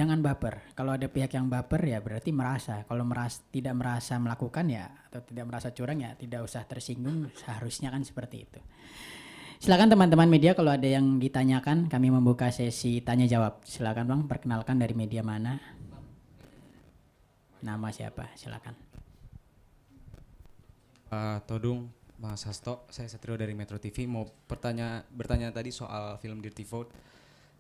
jangan baper. Kalau ada pihak yang baper ya berarti merasa. Kalau tidak merasa melakukan ya atau tidak merasa curang ya tidak usah tersinggung. Seharusnya kan seperti itu. Silakan teman-teman media kalau ada yang ditanyakan, kami membuka sesi tanya jawab. Silakan Bang, perkenalkan dari media mana? Nama siapa? Silakan. Todung, Mas Hasto, saya Satrio dari Metro TV. Mau bertanya tadi soal film Dirty Vote.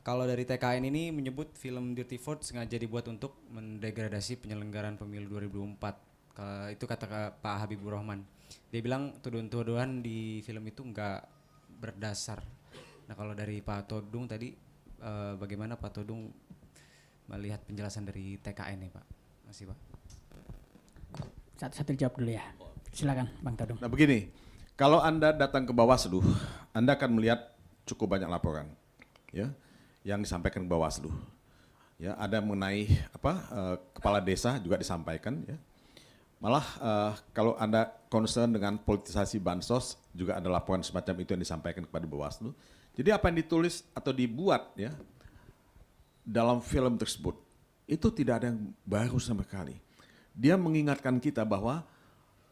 Kalau dari TKN ini menyebut film Dirty Vote sengaja dibuat untuk mendegradasi penyelenggaraan pemilu 2004. Itu kata Pak Habibur Rahman. Dia bilang tuduhan-tuduhan di film itu enggak berdasar. Nah kalau dari Pak Todung tadi, bagaimana Pak Todung melihat penjelasan dari TKN nih Pak? Masih Pak. Satu-satu jawab dulu ya. Silakan Bang Todung. Nah begini, kalau Anda datang ke Bawaslu, Anda akan melihat cukup banyak laporan, ya, yang disampaikan ke Bawaslu. Ya, ada mengenai kepala desa juga disampaikan, ya. Malah kalau Anda concern dengan politisasi bansos juga ada laporan semacam itu yang disampaikan kepada Bawaslu. Jadi apa yang ditulis atau dibuat ya dalam film tersebut itu tidak ada yang baru sama sekali. Dia mengingatkan kita bahwa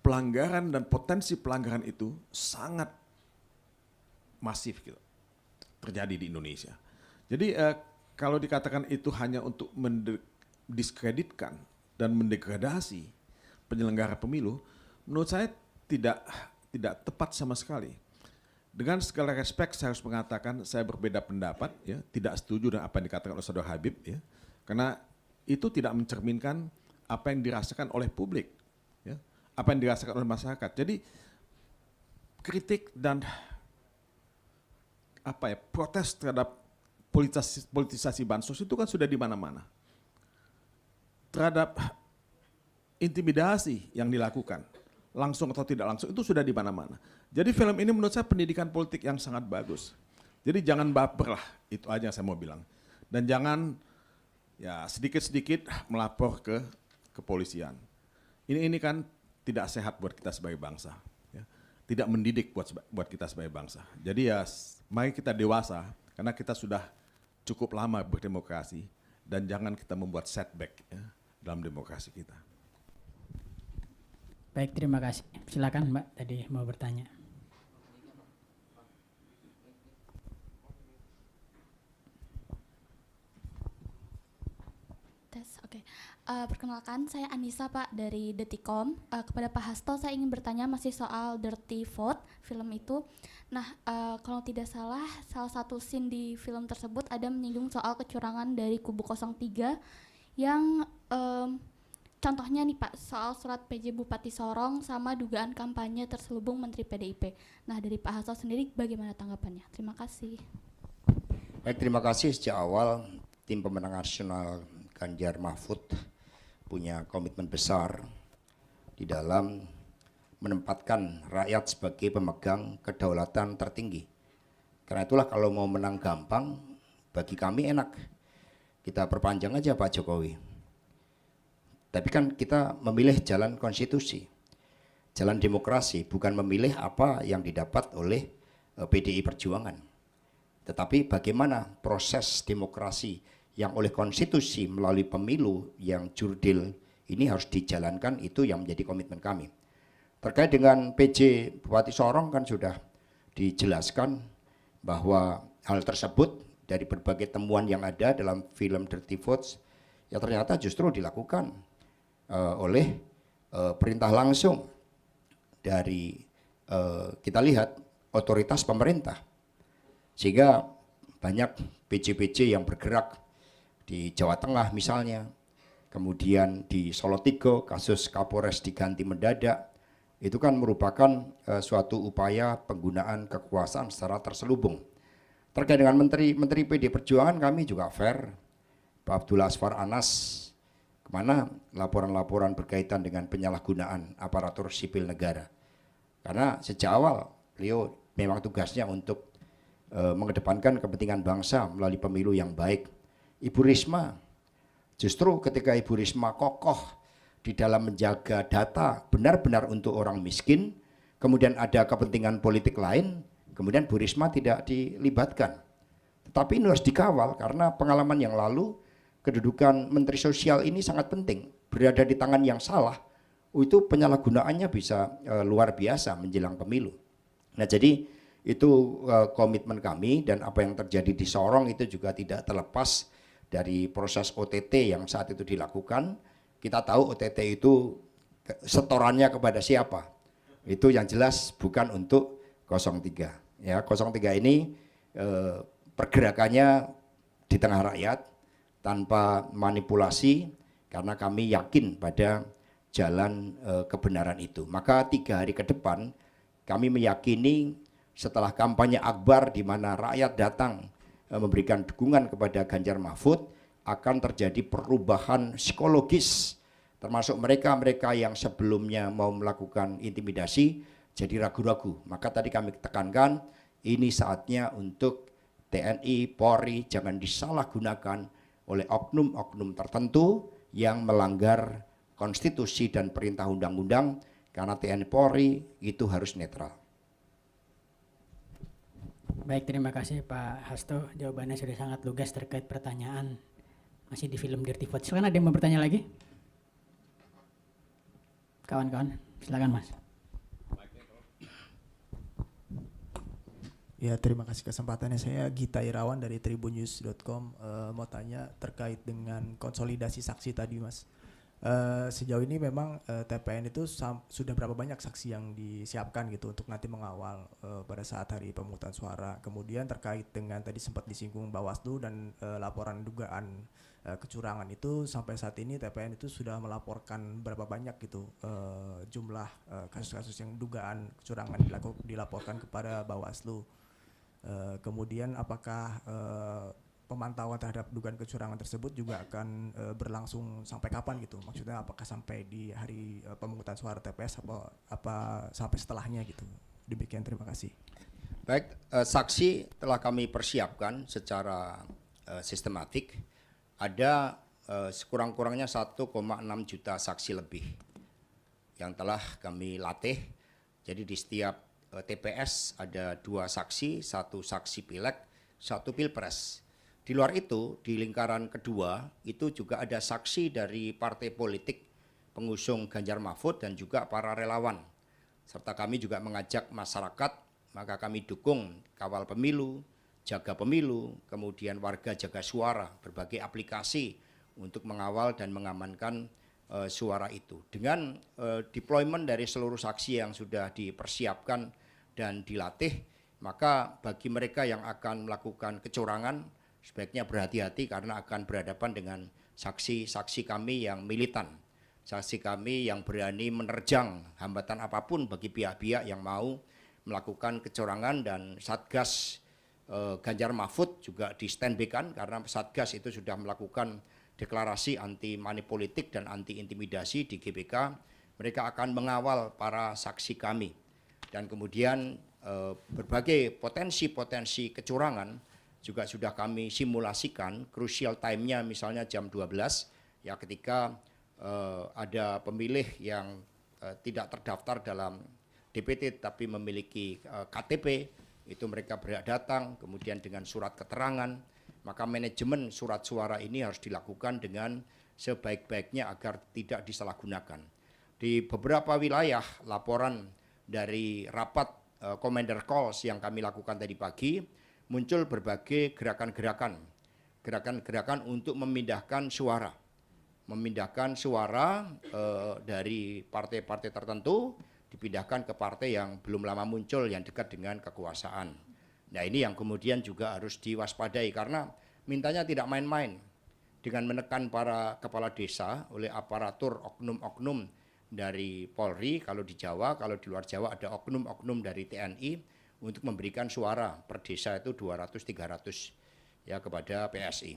pelanggaran dan potensi pelanggaran itu sangat masif gitu, terjadi di Indonesia. Jadi kalau dikatakan itu hanya untuk mendiskreditkan dan mendegradasi penyelenggara pemilu, menurut saya tidak tepat sama sekali. Dengan segala respek saya harus mengatakan saya berbeda pendapat, ya, tidak setuju dengan apa yang dikatakan oleh Saudara Habib, ya, karena itu tidak mencerminkan apa yang dirasakan oleh publik, ya, apa yang dirasakan oleh masyarakat. Jadi kritik dan protes terhadap politisasi bansos itu kan sudah di mana-mana. Terhadap intimidasi yang dilakukan, langsung atau tidak langsung, itu sudah di mana-mana. Jadi film ini menurut saya pendidikan politik yang sangat bagus. Jadi jangan baper lah, itu aja yang saya mau bilang. Dan jangan ya sedikit-sedikit melapor ke kepolisian. Ini kan tidak sehat buat kita sebagai bangsa. Ya. Tidak mendidik buat kita sebagai bangsa. Jadi ya mari kita dewasa, karena kita sudah cukup lama berdemokrasi, dan jangan kita membuat setback ya, dalam demokrasi kita. Baik, terima kasih. Silakan Mbak, tadi mau bertanya. Tes, oke. Perkenalkan, saya Anissa Pak dari Detikom. Kepada Pak Hasto, saya ingin bertanya masih soal Dirty Vote, film itu. Nah, kalau tidak salah satu scene di film tersebut ada menyinggung soal kecurangan dari kubu 03 yang contohnya nih Pak, soal surat PJ Bupati Sorong sama dugaan kampanye terselubung Menteri PDIP. Nah dari Pak Hasto sendiri bagaimana tanggapannya? Terima kasih. Baik, terima kasih. Sejak awal tim pemenang nasional Ganjar Mahfud punya komitmen besar di dalam menempatkan rakyat sebagai pemegang kedaulatan tertinggi. Karena itulah kalau mau menang gampang, bagi kami enak. Kita perpanjang aja Pak Jokowi. Tapi kan kita memilih jalan konstitusi, jalan demokrasi, bukan memilih apa yang didapat oleh PDI Perjuangan. Tetapi bagaimana proses demokrasi yang oleh konstitusi melalui pemilu yang jurdil ini harus dijalankan, itu yang menjadi komitmen kami. Terkait dengan PJ Bupati Sorong kan sudah dijelaskan bahwa hal tersebut dari berbagai temuan yang ada dalam film Dirty Votes ya ternyata justru dilakukan oleh perintah langsung dari kita lihat otoritas pemerintah, sehingga banyak PJ-PJ yang bergerak di Jawa Tengah misalnya, kemudian di Solotigo kasus Kapolres diganti mendadak, itu kan merupakan suatu upaya penggunaan kekuasaan secara terselubung. Terkait dengan Menteri PD Perjuangan kami juga fair, Pak Abdullah Asfar Anas, kemana laporan-laporan berkaitan dengan penyalahgunaan aparatur sipil negara. Karena sejak awal beliau memang tugasnya untuk mengedepankan kepentingan bangsa melalui pemilu yang baik. Ibu Risma, justru ketika Ibu Risma kokoh di dalam menjaga data benar-benar untuk orang miskin, kemudian ada kepentingan politik lain, kemudian Bu Risma tidak dilibatkan. Tetapi ini harus dikawal karena pengalaman yang lalu kedudukan Menteri Sosial ini sangat penting. Berada di tangan yang salah, itu penyalahgunaannya bisa luar biasa menjelang pemilu. Nah, jadi itu komitmen kami, dan apa yang terjadi di Sorong itu juga tidak terlepas dari proses OTT yang saat itu dilakukan. Kita tahu OTT itu setorannya kepada siapa. Itu yang jelas bukan untuk 03. Ya, 03 ini pergerakannya di tengah rakyat tanpa manipulasi, karena kami yakin pada jalan kebenaran itu. Maka 3 hari ke depan kami meyakini setelah kampanye akbar di mana rakyat datang memberikan dukungan kepada Ganjar Mahfud, akan terjadi perubahan psikologis, termasuk mereka-mereka yang sebelumnya mau melakukan intimidasi jadi ragu-ragu. Maka tadi kami tekankan, ini saatnya untuk TNI, Polri jangan disalahgunakan oleh oknum-oknum tertentu yang melanggar konstitusi dan perintah undang-undang, karena TNI Polri itu harus netral. Baik, terima kasih Pak Hasto. Jawabannya sudah sangat lugas terkait pertanyaan masih di film Dirty Vote. Silakan, ada yang mau bertanya lagi? Kawan-kawan, silakan Mas. Ya, terima kasih kesempatannya. Saya Gita Irawan dari tribunnews.com. Mau tanya terkait dengan konsolidasi saksi tadi, Mas. Sejauh ini memang TPN itu sudah berapa banyak saksi yang disiapkan gitu untuk nanti mengawal pada saat hari pemungutan suara. Kemudian terkait dengan tadi sempat disinggung Bawaslu dan laporan dugaan kecurangan itu, sampai saat ini TPN itu sudah melaporkan berapa banyak gitu jumlah kasus-kasus yang dugaan kecurangan dilaporkan kepada Bawaslu. Kemudian apakah pemantauan terhadap dugaan kecurangan tersebut juga akan berlangsung sampai kapan gitu? Maksudnya apakah sampai di hari pemungutan suara TPS apa sampai setelahnya gitu? Demikian, terima kasih. Baik, saksi telah kami persiapkan secara sistematik. Ada sekurang-kurangnya 1,6 juta saksi lebih yang telah kami latih. Jadi di setiap TPS ada 2 saksi, 1 saksi pileg, 1 pilpres. Di luar itu, di lingkaran kedua, itu juga ada saksi dari partai politik pengusung Ganjar Mahfud dan juga para relawan. Serta kami juga mengajak masyarakat, maka kami dukung kawal pemilu, jaga pemilu, kemudian warga jaga suara, berbagai aplikasi untuk mengawal dan mengamankan suara itu. Dengan deployment dari seluruh saksi yang sudah dipersiapkan dan dilatih, maka bagi mereka yang akan melakukan kecurangan, sebaiknya berhati-hati karena akan berhadapan dengan saksi-saksi kami yang militan, saksi kami yang berani menerjang hambatan apapun bagi pihak-pihak yang mau melakukan kecurangan. Dan Satgas Ganjar Mahfud juga di standby-kan, karena Satgas itu sudah melakukan deklarasi anti money politik dan anti intimidasi di GBK. Mereka akan mengawal para saksi kami, dan kemudian berbagai potensi-potensi kecurangan juga sudah kami simulasikan. Crucial time-nya misalnya jam 12 ya, ketika ada pemilih yang tidak terdaftar dalam DPT tapi memiliki KTP, itu mereka berhak datang, kemudian dengan surat keterangan. Maka manajemen surat suara ini harus dilakukan dengan sebaik-baiknya agar tidak disalahgunakan. Di beberapa wilayah, laporan dari rapat Commander Calls yang kami lakukan tadi pagi, muncul berbagai gerakan-gerakan untuk memindahkan suara. Memindahkan suara dari partai-partai tertentu, dipindahkan ke partai yang belum lama muncul, yang dekat dengan kekuasaan. Nah, ini yang kemudian juga harus diwaspadai, karena mintanya tidak main-main dengan menekan para kepala desa oleh aparatur oknum-oknum dari Polri kalau di Jawa, kalau di luar Jawa ada oknum-oknum dari TNI untuk memberikan suara per desa itu 200-300 ya kepada PSI.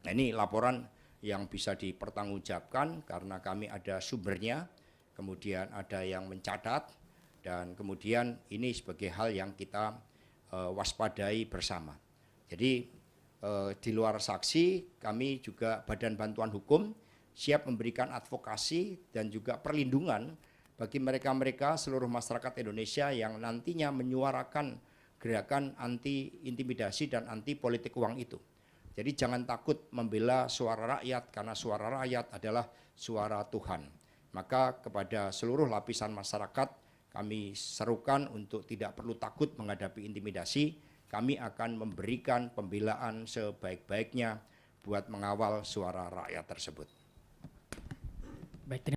Nah, ini laporan yang bisa dipertanggungjawabkan karena kami ada sumbernya, kemudian ada yang mencatat, dan kemudian ini sebagai hal yang kita waspadai bersama. Jadi di luar saksi, kami juga Badan Bantuan Hukum siap memberikan advokasi dan juga perlindungan bagi mereka-mereka seluruh masyarakat Indonesia yang nantinya menyuarakan gerakan anti intimidasi dan anti politik uang itu. Jadi jangan takut membela suara rakyat karena suara rakyat adalah suara Tuhan. Maka kepada seluruh lapisan masyarakat kami serukan untuk tidak perlu takut menghadapi intimidasi. Kami akan memberikan pembelaan sebaik-baiknya buat mengawal suara rakyat tersebut. Baik,